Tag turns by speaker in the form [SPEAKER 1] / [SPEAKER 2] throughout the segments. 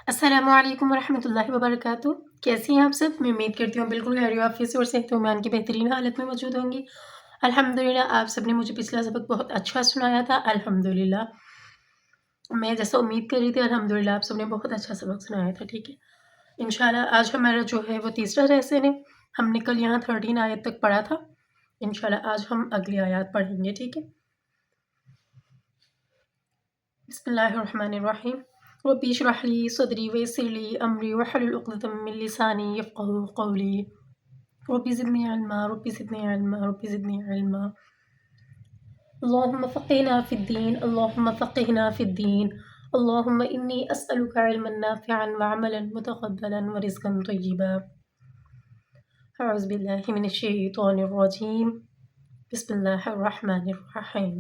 [SPEAKER 1] السلام علیکم ورحمۃ اللہ وبرکاتہ۔ کیسی ہیں آپ سب؟ میں امید کرتی ہوں بالکل خیر و عافیت سے اور صحت و ایمان کی بہترین حالت میں موجود ہوں گی۔ الحمدللہ آپ سب نے مجھے پچھلا سبق بہت اچھا سنایا تھا۔ الحمدللہ میں جیسا امید کر رہی تھی الحمدللہ آپ سب نے بہت اچھا سبق سنایا تھا، ٹھیک ہے۔ انشاءاللہ آج ہمارا جو ہے وہ تیسرا لیسن ہے۔ ہم نے کل یہاں 13 آیت تک پڑھا تھا، انشاءاللہ آج ہم اگلی آیات پڑھیں گے، ٹھیک ہے۔ بسم اللہ الرحمن الرحیم۔ رب اشرح لی صدری ویسر لی امری واحلل عقدۃ من لسانی یفقہوا قولی۔ رب زدنی علما رب زدنی علما رب زدنی علما۔ اللہم فقہنا فی الدین اللہم فقہنا فی الدین اللہم انی اسألک علما نافعا وعملا متقبلا ورزقا طیبا۔ اعوذ باللہ من الشیطان الرجیم، بسم اللہ الرحمن الرحیم۔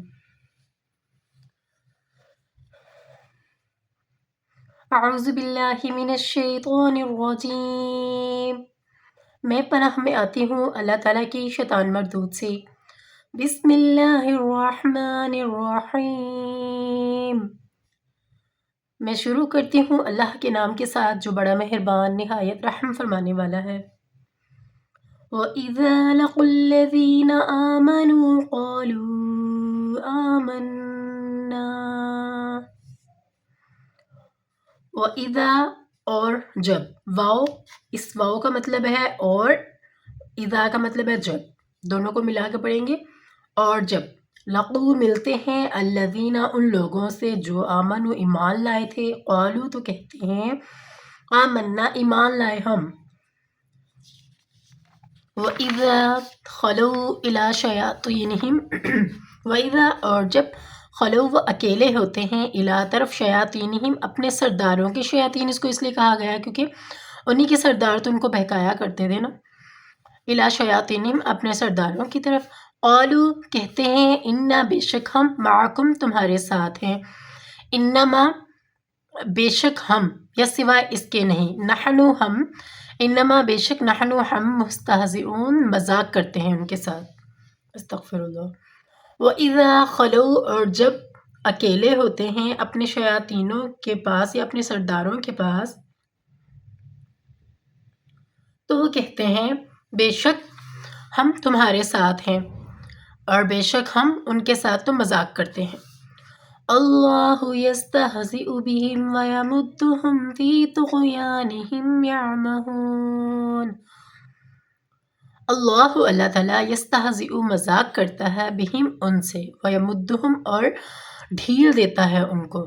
[SPEAKER 1] اعوذ باللہ من الشیطان الرجیم، میں پناہ میں آتی ہوں اللہ تعالیٰ کی شیطان مردود سے۔ بسم اللہ الرحمن الرحیم، میں شروع کرتی ہوں اللہ کے نام کے ساتھ جو بڑا مہربان نہایت رحم فرمانے والا ہے۔ وَإِذَا لَقُوا الَّذِينَ آمَنُوا قَالُوا آمَنَّا۔ وَإِذَا اور جب، واو اس واو کا مطلب ہے اور اذا کا مطلب ہے جب، دونوں کو ملا کے پڑھیں گے۔ اور جب لقو ملتے ہیں الذین ان لوگوں سے جو آمنوا ایمان لائے تھے، قالوا تو کہتے ہیں آمنا ایمان لائے ہم۔ وَإِذَا خَلَوْا إِلَىٰ شَيَاطِینِهِمْ وَإِذَا اور جب خلو وہ اکیلے ہوتے ہیں الا طرف شیاطینہم اپنے سرداروں کے، شیاطین اس کو اس لیے کہا گیا کیونکہ انہی کے سردار تو ان کو بہکایا کرتے تھے نا۔ الا شیاطینہم اپنے سرداروں کی طرف، قالو کہتے ہیں انا بے شک ہم معکم تمہارے ساتھ ہیں، انما بے شک ہم یا سوائے اس کے نہیں، نحنو ہم، انما بے شک نحنو ہم مستہزئون مذاق کرتے ہیں ان کے ساتھ، استغفر اللہ۔ وَإِذَا خَلَوْا اور جب اکیلے ہوتے ہیں اپنے شیاطینوں کے پاس یا اپنے سرداروں کے پاس، تو وہ کہتے ہیں بے شک ہم تمہارے ساتھ ہیں اور بے شک ہم ان کے ساتھ تو مذاق کرتے ہیں۔ اللہ یستہزئ بہم ویمدہم فی طغیانہم یعمہون۔ اللہ اللہ تعالیٰ یستہزئ مذاق کرتا ہے بہم ان سے، ویمدہم اور ڈھیل دیتا ہے ان کو،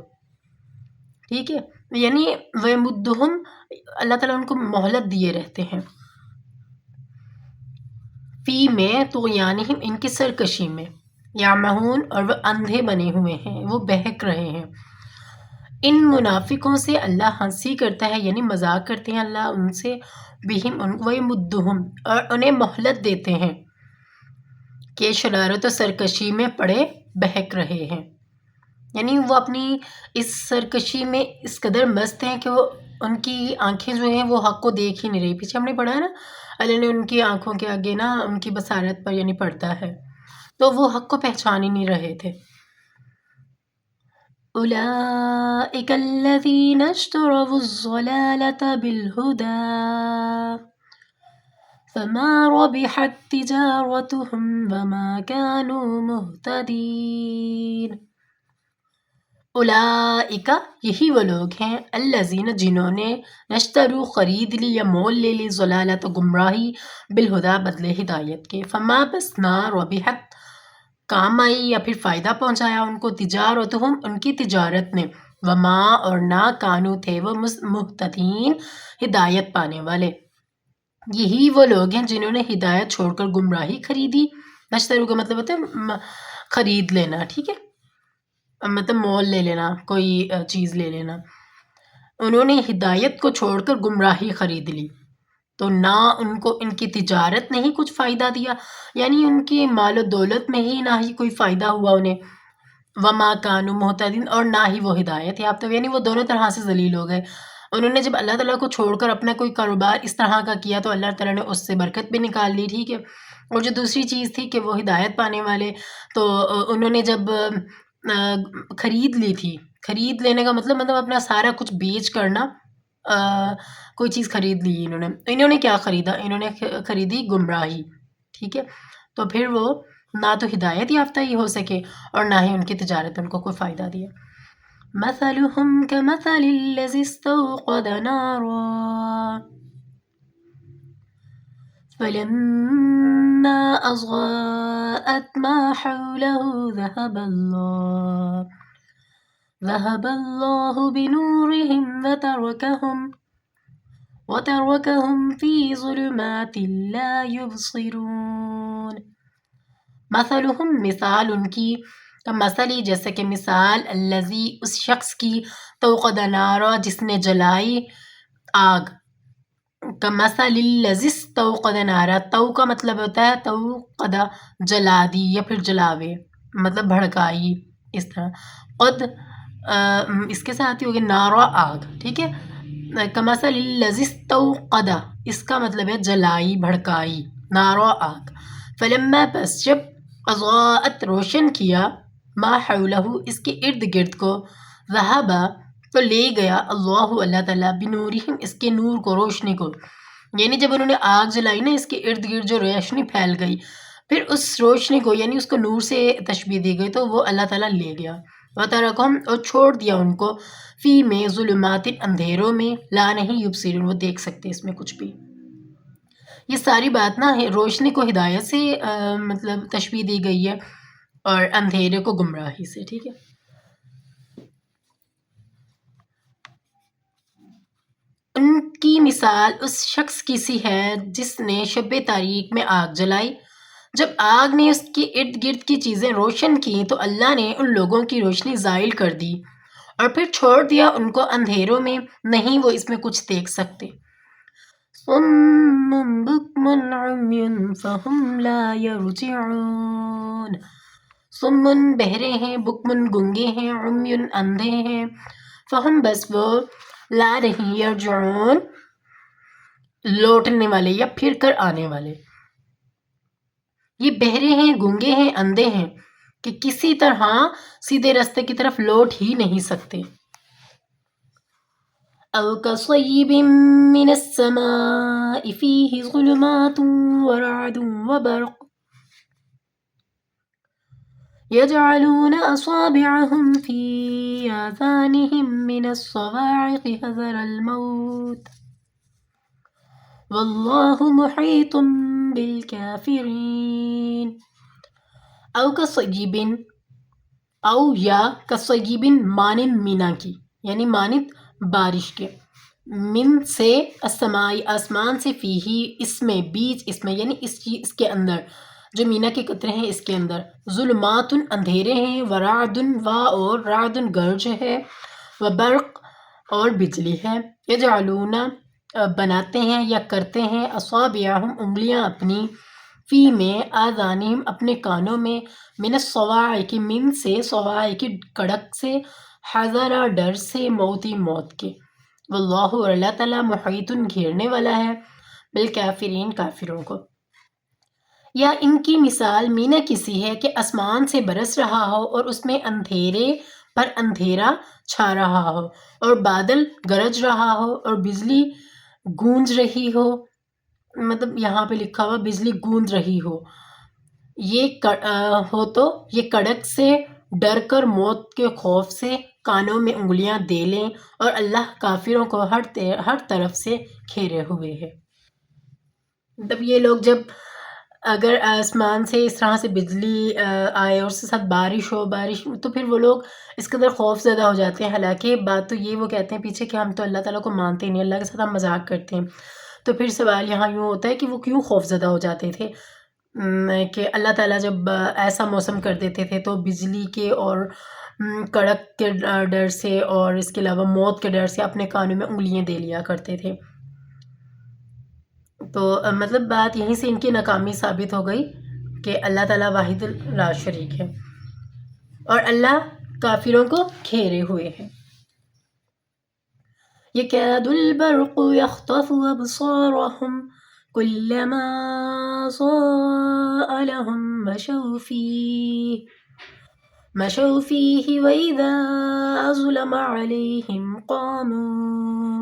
[SPEAKER 1] ٹھیک ہے، یعنی ویمدہم اللہ تعالیٰ ان کو مہلت دیے رہتے ہیں، فی میں طغیانہم ان کی سرکشی میں، یعمہون اور وہ اندھے بنے ہوئے ہیں، وہ بہک رہے ہیں۔ ان منافقوں سے اللہ ہنسی کرتا ہے یعنی مذاق کرتے ہیں اللہ ان سے، بہم ان ویمدہم اور انہیں مہلت دیتے ہیں کہ شرارت و سرکشی میں پڑے بہک رہے ہیں، یعنی وہ اپنی اس سرکشی میں اس قدر مست ہیں کہ وہ ان کی آنکھیں جو ہیں وہ حق کو دیکھ ہی نہیں رہی۔ پیچھے ہم نے پڑھا ہے نا، اللہ نے ان کی آنکھوں کے آگے نا ان کی بصارت پر یعنی پڑتا ہے، تو وہ حق کو پہچان ہی نہیں رہے تھے۔ اولئک الذین اشتروا الضلالة بالہدی فما ربحت تجارتهم وما كانوا مہتدین۔ اولئک یہی وہ لوگ ہیں، الذین جنہوں نے اشتروا خرید لی یا مول لے لی، ضلالت گمراہی، بالہدی بدلے ہدایت کے، فما بس نہ ربحت کام آئی یا پھر فائدہ پہنچایا ان کو، تجارتہم ان کی تجارت نے، وما اور نہ کانو تھے وہ مہتدین ہدایت پانے والے۔ یہی وہ لوگ ہیں جنہوں نے ہدایت چھوڑ کر گمراہی خریدی۔ نشترو کا مطلب ہوتا ہے خرید لینا، ٹھیک ہے، مطلب مول لے لینا، کوئی چیز لے لینا۔ انہوں نے ہدایت کو چھوڑ کر گمراہی خرید لی تو نہ ان کو ان کی تجارت نے ہی کچھ فائدہ دیا، یعنی ان کی مال و دولت میں ہی نہ ہی کوئی فائدہ ہوا انہیں، وما کانوا مہتدین اور نہ ہی وہ ہدایت یافتہ، یعنی وہ دونوں طرح سے ذلیل ہو گئے۔ انہوں نے جب اللہ تعالیٰ کو چھوڑ کر اپنا کوئی کاروبار اس طرح کا کیا تو اللہ تعالیٰ نے اس سے برکت بھی نکال لی، ٹھیک ہے، اور جو دوسری چیز تھی کہ وہ ہدایت پانے والے، تو انہوں نے جب خرید لی تھی، خرید لینے کا مطلب اپنا سارا کچھ بیچ کرنا کوئی چیز خرید لی انہوں نے کیا خریدا؟ انہوں نے خریدی گمراہی، ٹھیک ہے؟ تو پھر وہ نہ تو ہدایت یافتہ ہی ہو سکے اور نہ ہی ان کی تجارت ان کو کوئی فائدہ دیا۔ مثلهم كمثل الذي استوقد نارا فلما أضاءت ما حوله ذهب الله بنورهم وتركهم في ظلمات لا يبصرون۔ مثلهم مثال ان کی، مثلی جیسے کہ مثال الذی اس شخص کی، توقد نارا جس نے جلائی آگ، کمثل الذی استوقد نارا، تو کا مطلب ہوتا ہے توقد جلا دی یا پھر جلاوے، مطلب بھڑکائی، اس طرح قد اس کے ساتھ ہی ہوگی نارا آگ، ٹھیک ہے؟ کمثل الذی استوقد اس کا مطلب ہے جلائی بھڑکائی، نارا آگ، فلما پس جب اضاءت روشن کیا، ما حولہ اس کے ارد گرد کو، ذہب تو لے گیا، اللہ تعالیٰ بنورہم اس کے نور کو، روشنی کو، یعنی جب انہوں نے آگ جلائی نا اس کے ارد گرد جو روشنی پھیل گئی، پھر اس روشنی کو یعنی اس کو نور سے تشبیہ دی گئی تو وہ اللہ تعالیٰ لے گیا، وترکہم اور چھوڑ دیا ان کو، فی میں ظلمات اندھیروں میں، لا نہیں یبصرون وہ دیکھ سکتے اس میں کچھ بھی۔ یہ ساری بات نا روشنی کو ہدایت سے مطلب تشبیہ دی گئی ہے اور اندھیرے کو گمراہی سے، ٹھیک ہے؟ ان کی مثال اس شخص کی سی ہے جس نے شب تاریک میں آگ جلائی، جب آگ نے اس کے ارد گرد کی چیزیں روشن کی تو اللہ نے ان لوگوں کی روشنی زائل کر دی اور پھر چھوڑ دیا ان کو اندھیروں میں، نہیں وہ اس میں کچھ دیکھ سکتے۔ صم بکم عمی فہم لا یرجعون، صم بہرے ہیں، بکم گنگے ہیں، عمی اندھے ہیں، فہم بس وہ، لا نہیں، یرجعون لوٹنے والے یا پھر کر آنے والے، یہ بہرے ہیں، گنگے ہیں، اندھے ہیں کہ کسی طرح سیدھے راستے کی طرف لوٹ ہی نہیں سکتے۔ او کصیب من السماء فیہ ظلمات ورعد وبرق یجعلون اصابعهم فی آذانهم من الصواعق حذر الموت واللہ محیط بالکافرین۔ او کصیب، او یا کصیب مانند مینا کی، یعنی مانند بارش کے، من سے، السمائی آسمان سے، فیہی اس میں، بیچ اس میں یعنی اس کے اندر، جو مینا کے قطرے ہیں اس کے اندر، ظلمات اندھیرے ہیں، ورعد اور رعد گرج ہے، وبرق اور بجلی ہے، یجعلون بناتے ہیں یا کرتے ہیں، اصابعہم انگلیاں اپنی، فی میں، آذانہم اپنے کانوں میں، من الصواعق من سے، صواعق کڑک سے، حذر ڈر سے، موتی موت کے، واللہ اور اللہ تعالیٰ محیط گھیرنے والا ہے، بالکافرین کافروں کو۔ یا ان کی مثال مینا کسی ہے کہ آسمان سے برس رہا ہو اور اس میں اندھیرے پر اندھیرا چھا رہا ہو اور بادل گرج رہا ہو اور بجلی گونج رہی ہو، مطلب یہاں پہ لکھا ہوا بجلی گونج رہی ہو، یہ ہو تو یہ کڑک سے ڈر کر، موت کے خوف سے کانوں میں انگلیاں دے لیں، اور اللہ کافروں کو ہر طرف سے گھیرے ہوئے ہے۔ مطلب یہ لوگ جب اگر آسمان سے اس طرح سے بجلی آئے اور اس کے ساتھ بارش ہو تو پھر وہ لوگ اس قدر خوف زدہ ہو جاتے ہیں، حالانکہ بات تو یہ وہ کہتے ہیں پیچھے کہ ہم تو اللہ تعالیٰ کو مانتے نہیں، اللہ کے ساتھ ہم مذاق کرتے ہیں، تو پھر سوال یہاں یوں ہوتا ہے کہ وہ کیوں خوف زدہ ہو جاتے تھے کہ اللہ تعالیٰ جب ایسا موسم کر دیتے تھے تو بجلی کے اور کڑک کے ڈر سے اور اس کے علاوہ موت کے ڈر سے اپنے کانوں میں انگلیاں دے لیا کرتے تھے۔ تو مطلب بات یہیں سے ان کی ناکامی ثابت ہو گئی کہ اللہ تعالیٰ واحد لا شریک ہے اور اللہ کافروں کو گھیرے ہوئے ہے۔ یکاد البرق یخطف ابصارهم کلما ضاء لهم مشوا فیہ وإذا أظلم عليهم قاموا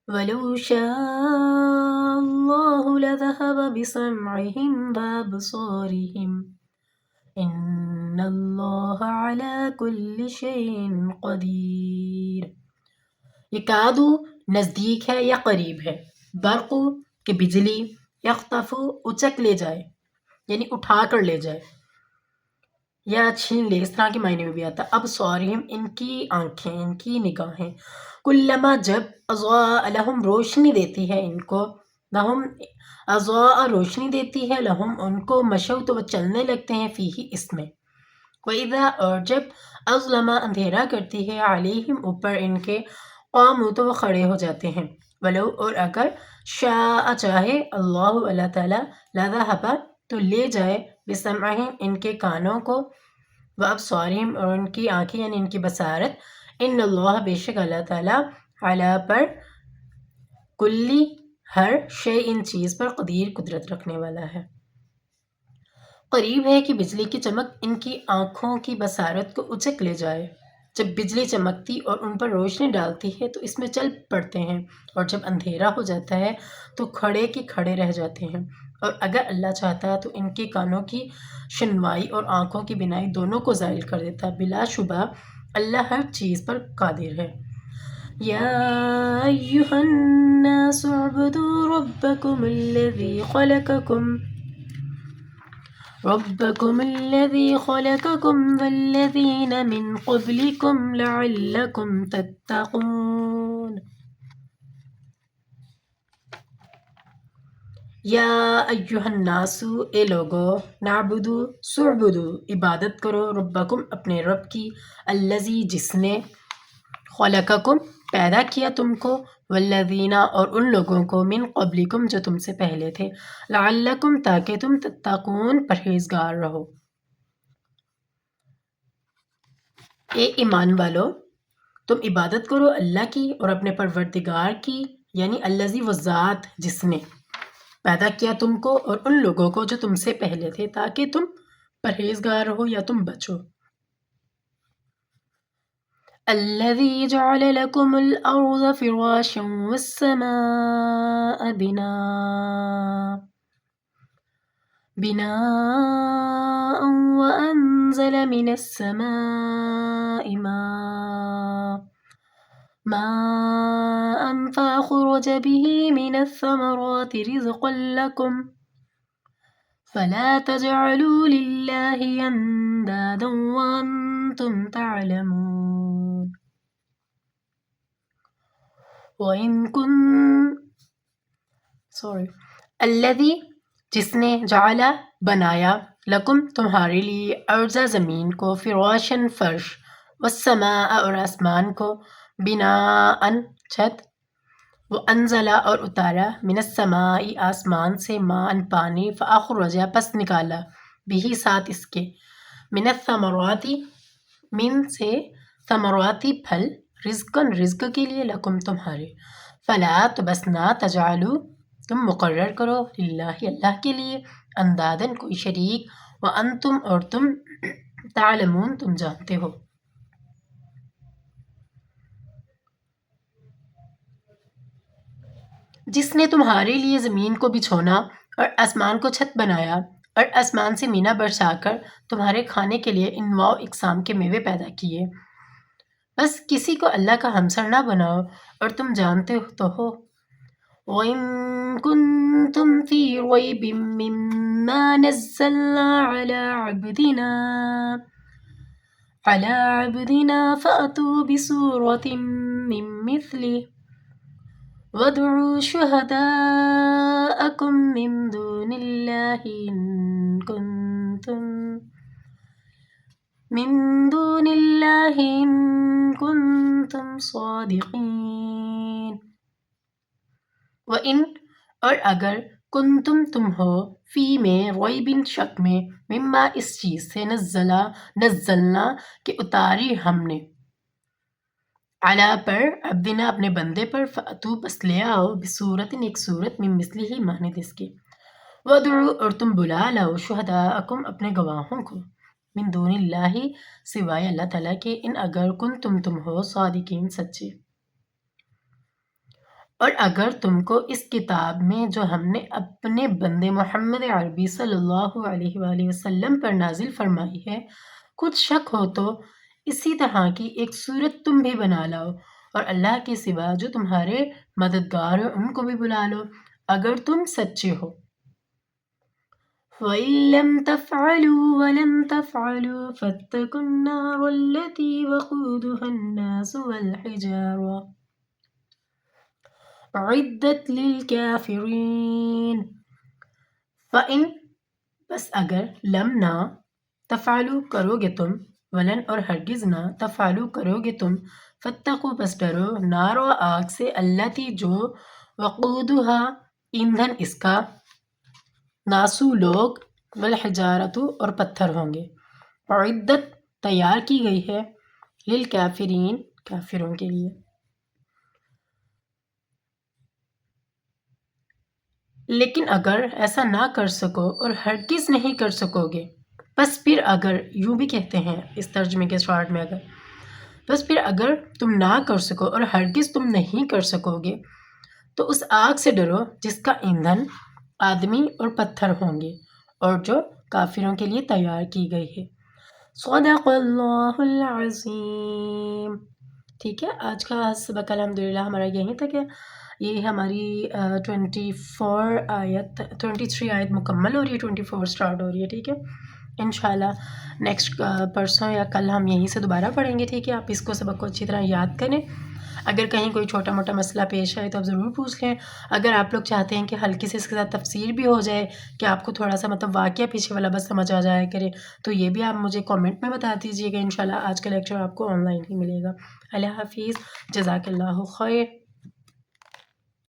[SPEAKER 1] وَلَوْ شَاءَ اللَّهُ لَذَهَبَ بِسَمْعِهِمْ وَأَبْصَارِهِمْ إِنَّ اللَّهَ عَلَى كُلِّ شَيْءٍ قَدِيرٌ۔ یہ کادو نزدیک ہے یا قریب ہے، برقو کہ بجلی، یخطفو اچک لے جائے یعنی اٹھا کر لے جائے یا چھین لے، اس طرح کے معنی میں بھی آتا۔ اب سورہم ان کی آنکھیں، ان کی نگاہیں، کلما جب اضاء لہم روشنی دیتی ہے ان کو، لہم اضاء روشنی دیتی ہے، لہم ان کو، مشو تو وہ چلنے لگتے ہیں، فیہ اس میں، وَإِذَا اور جب اظلم اندھیرا کرتی ہے، علیہم اوپر ان کے، قاموا تو وہ کھڑے ہو جاتے ہیں، ولو اور اگر شاء چاہے، اللہ اللہ تعالیٰ، لذہب تو لے جائے، بسمعہم ان کے کانوں کو، وابصارہم اور ان کی آنکھیں یعنی ان کی بصارت، ان اللہ بے شک اللہ تعالیٰ، علی پر، کلی ہر شے ان چیز پر، قدیر قدرت رکھنے والا ہے۔ قریب ہے کہ بجلی کی چمک ان کی آنکھوں کی بصارت کو اچک لے جائے۔ جب بجلی چمکتی اور ان پر روشنی ڈالتی ہے تو اس میں چل پڑتے ہیں، اور جب اندھیرا ہو جاتا ہے تو کھڑے کے کھڑے رہ جاتے ہیں۔ اور اگر اللہ چاہتا تو ان کے کانوں کی شنوائی اور آنکھوں کی بینائی دونوں کو زائل کر دیتا۔ بلا شبہ اللہ ہر چیز پر قادر ہے۔ یا ایھا الناس اعبدوا ربكم الذي خلقكم والذين من قبلكم لعلكم تتقون۔ یا ایھا الناس اے لوگو، نعبدو سعبدو عبادت کرو، ربکم اپنے رب کی، الذی جس نے، خلقکم پیدا کیا تم کو، والذین اور ان لوگوں کو، من قبلکم جو تم سے پہلے تھے، لعلکم تاکہ تم تتقون پرہیزگار رہو۔ اے ایمان والو، تم عبادت کرو اللہ کی اور اپنے پروردگار کی، یعنی الذی وہ ذات جس نے پیدا کیا تم کو اور ان لوگوں کو جو تم سے پہلے تھے، تاکہ تم پرہیزگار رہو یا تم بچو۔ الذي جعل لكم الأرض فراشا والسماء بناء وأنزل من السماء ماء فأخرج به من الثمرات رزقا لكم فلا تجعلوا لله أندادا وأنتم تعلمون۔ وَإِن الذی جس نے، جعل بنایا، لکم تمہارے لیے، ارض زمین کو، فراشن فرش، والسماء اور آسمان کو، بناء چھت، وانزل اور اتارا، من السماء آسمان سے، ماء پانی، فاخرج پس نکالا، بھی ساتھ اس کے، من الثمرات من سے، ثمراتی پھل، رزقاً رزق کے لیے، لکم تمہارے، فلا تو بس نہ، تجعلوا تم مقرر کرو، للہ اللہ کے لیے، اندادن کوئی شریک، وانتم اور تم، تعلمون تم جانتے ہو۔ جس نے تمہارے لیے زمین کو بچھونا اور آسمان کو چھت بنایا، اور آسمان سے مینا برسا کر تمہارے کھانے کے لیے انواع و اقسام کے میوے پیدا کیے، بس کسی کو اللہ کا ہمسر نہ بناؤ، اور تم جانتے تو ہو۔ وَإِن كُنتُمْ فِي رَيْبٍ مِّمَّا نَزَّلْنَا عَلَىٰ عَبْدِنَا فَأْتُوا بِسُورَةٍ مِّن مِّثْلِهِ وَادْعُوا شُهَدَاءَكُم مِّن دُونِ اللَّهِ إِن كُنتُمْ صَادِقِينَ۔ وَإِن اور اگر، کنتم تم ہو، فی میں، ریبٍ شک میں، مما اس چیز سے، نزلنا کہ اتاری ہم نے، علی پر، عبدنا اپنے بندے پر، فأتوا پس لے آؤ، بصورت ایک صورت، من مثلہ مانند اس کے، وادعوا اور تم بلا لاؤ، شہداءکم اپنے گواہوں کو، من دون اللہ سوائے اللہ تعالیٰ کے، ان اگر کنتم تم ہو، صادقین سچے۔ اور اگر تم کو اس کتاب میں جو ہم نے اپنے بندے محمد عربی صلی اللہ علیہ وآلہ وسلم پر نازل فرمائی ہے کچھ شک ہو تو اسی طرح کی ایک صورت تم بھی بنا لاؤ اور اللہ کے سوا جو تمہارے مددگار ہیں ان کو بھی بلا لو اگر تم سچے ہو وَإِن لَّمْ تَفْعَلُوا وَلَن تَفْعَلُوا فَاتَّقُوا النَّارَ الَّتِي وَقُودُهَا النَّاسُ وَالْحِجَارَةُ عدت للکافرین فَإِن بس اگر لم نہ تفعلوا کرو گے تم ولن اور ہرگز نہ تفعلوا کرو گے تم فاتقوا بس ڈرو نار و آگ سے التی جو وقودها ایندھن اس کا ناسو لوگ والحجارت اور پتھر ہوں گے عدت تیار کی گئی ہے للکافرین کافروں کے لیے لیکن اگر ایسا نہ کر سکو اور ہرگز نہیں کر سکو گے بس پھر اگر یوں بھی کہتے ہیں اس ترجمے کے اسٹارٹ میں اگر بس پھر اگر تم نہ کر سکو اور ہرگز تم نہیں کر سکو گے تو اس آگ سے ڈرو جس کا ایندھن آدمی اور پتھر ہوں گے اور جو کافروں کے لیے تیار کی گئی ہے صدق اللہ العظیم ٹھیک ہے آج کا سبق الحمدللہ ہمارا یہیں تک ہے یہ ہماری 23 آیت مکمل ہو رہی ہے 24 اسٹارٹ ہو رہی ہے ٹھیک ہے انشاءاللہ نیکسٹ پرسوں یا کل ہم یہیں سے دوبارہ پڑھیں گے ٹھیک ہے آپ اس کو سبق کو اچھی طرح یاد کریں اگر کہیں کوئی چھوٹا موٹا مسئلہ پیش آئے تو آپ ضرور پوچھ لیں اگر آپ لوگ چاہتے ہیں کہ ہلکی سے اس کے ساتھ تفسیر بھی ہو جائے کہ آپ کو تھوڑا سا مطلب واقعہ پیچھے والا بس سمجھ آ جایا کرے تو یہ بھی آپ مجھے کامنٹ میں بتا دیجیے گا انشاءاللہ آج کا لیکچر آپ کو آن لائن ہی ملے گا اللہ حافظ جزاک اللہ خیر